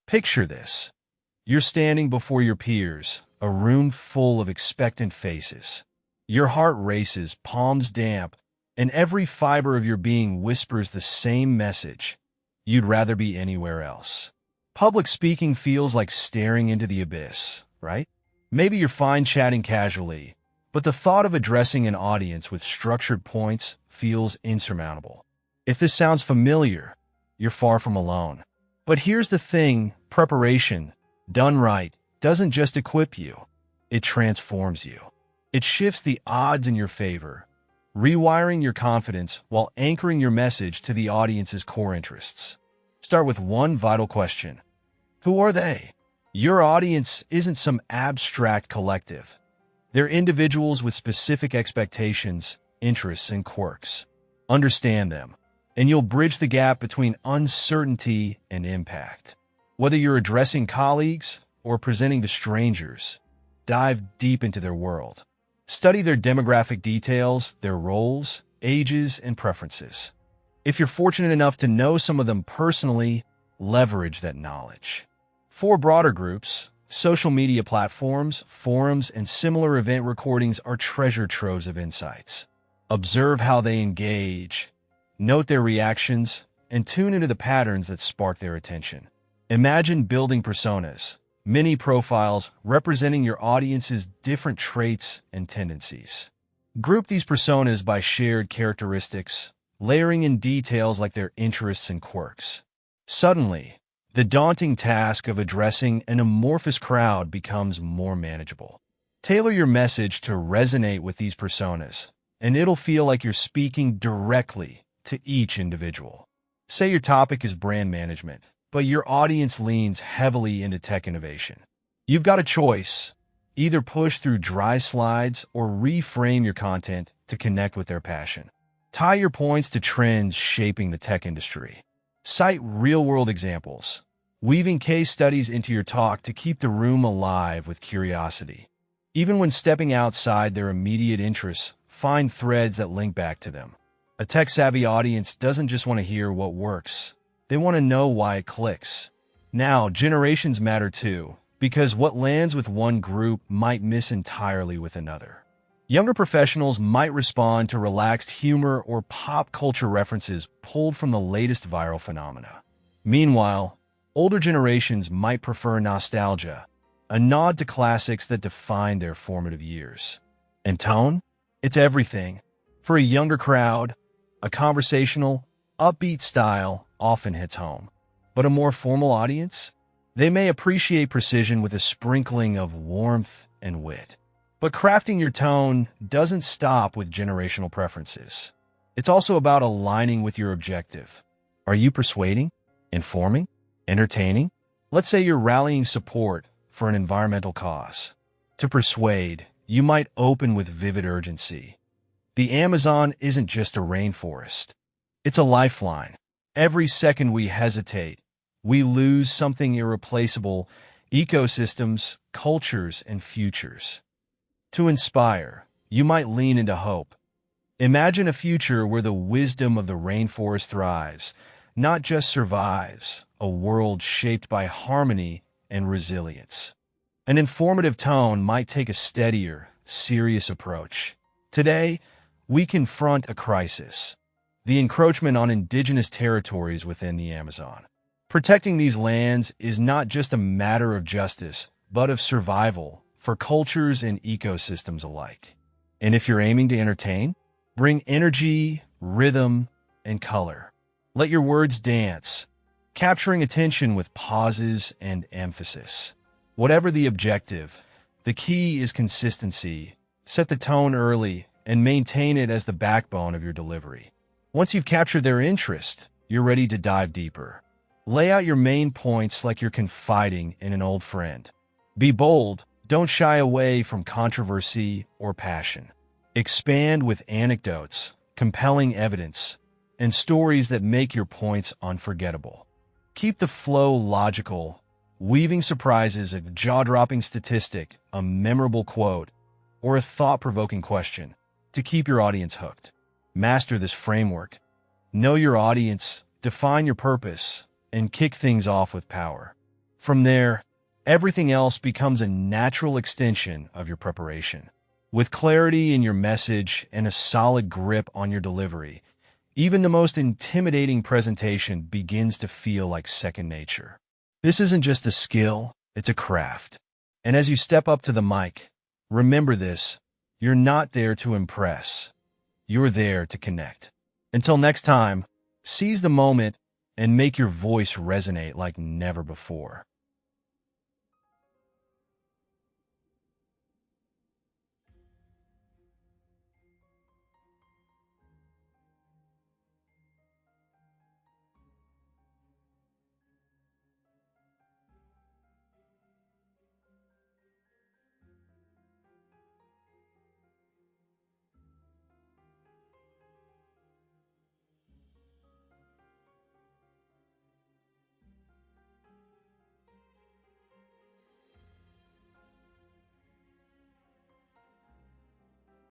Picture this. You're standing before your peers, a room full of expectant faces. Your heart races, palms damp, and every fiber of your being whispers the same message. You'd rather be anywhere else. Public speaking feels like staring into the abyss, right? Maybe you're fine chatting casually, but the thought of addressing an audience with structured points feels insurmountable. If this sounds familiar, you're far from alone. But here's the thing, preparation, done right, doesn't just equip you, it transforms you. It shifts the odds in your favor, rewiring your confidence while anchoring your message to the audience's core interests. Start with one vital question. Who are they? Your audience isn't some abstract collective. They're individuals with specific expectations, interests, and quirks. Understand them, and you'll bridge the gap between uncertainty and impact. Whether you're addressing colleagues or presenting to strangers, dive deep into their world. Study their demographic details, their roles, ages, and preferences. If you're fortunate enough to know some of them personally, leverage that knowledge. For broader groups, social media platforms, forums, and similar event recordings are treasure troves of insights. Observe how they engage, note their reactions, and tune into the patterns that spark their attention. Imagine building personas, mini profiles representing your audience's different traits and tendencies. Group these personas by shared characteristics, layering in details like their interests and quirks. Suddenly, the daunting task of addressing an amorphous crowd becomes more manageable. Tailor your message to resonate with these personas, and it'll feel like you're speaking directly to each individual. Say your topic is brand management, but your audience leans heavily into tech innovation. You've got a choice. Either push through dry slides or reframe your content to connect with their passion. Tie your points to trends shaping the tech industry. Cite real-world examples, weaving case studies into your talk to keep the room alive with curiosity. Even when stepping outside their immediate interests, find threads that link back to them. A tech-savvy audience doesn't just want to hear what works. They want to know why it clicks. Now, generations matter too, because what lands with one group might miss entirely with another. Younger professionals might respond to relaxed humor or pop culture references pulled from the latest viral phenomena. Meanwhile, older generations might prefer nostalgia, a nod to classics that defined their formative years. And tone? It's everything. For a younger crowd, a conversational, upbeat style often hits home. But a more formal audience? They may appreciate precision with a sprinkling of warmth and wit. But crafting your tone doesn't stop with generational preferences. It's also about aligning with your objective. Are you persuading, informing, entertaining? Let's say you're rallying support for an environmental cause. To persuade, you might open with vivid urgency. The Amazon isn't just a rainforest. It's a lifeline. Every second we hesitate, we lose something irreplaceable: ecosystems, cultures, and futures. To inspire, you might lean into hope. Imagine a future where the wisdom of the rainforest thrives, not just survives, a world shaped by harmony and resilience. An informative tone might take a steadier, serious approach. Today, we confront a crisis: the encroachment on indigenous territories within the Amazon. Protecting these lands is not just a matter of justice, but of survival for cultures and ecosystems alike. And if you're aiming to entertain, bring energy, rhythm, and color. Let your words dance, capturing attention with pauses and emphasis. Whatever the objective, the key is consistency. Set the tone early and maintain it as the backbone of your delivery. Once you've captured their interest, you're ready to dive deeper. Lay out your main points like you're confiding in an old friend. Be bold. Don't shy away from controversy or passion. Expand with anecdotes, compelling evidence, and stories that make your points unforgettable. Keep the flow logical, weaving surprises, a jaw-dropping statistic, a memorable quote, or a thought-provoking question to keep your audience hooked. Master this framework. Know your audience, define your purpose, and kick things off with power. From there, everything else becomes a natural extension of your preparation. With clarity in your message and a solid grip on your delivery, even the most intimidating presentation begins to feel like second nature. This isn't just a skill, it's a craft. And as you step up to the mic, remember this: you're not there to impress. You're there to connect. Until next time, seize the moment and make your voice resonate like never before.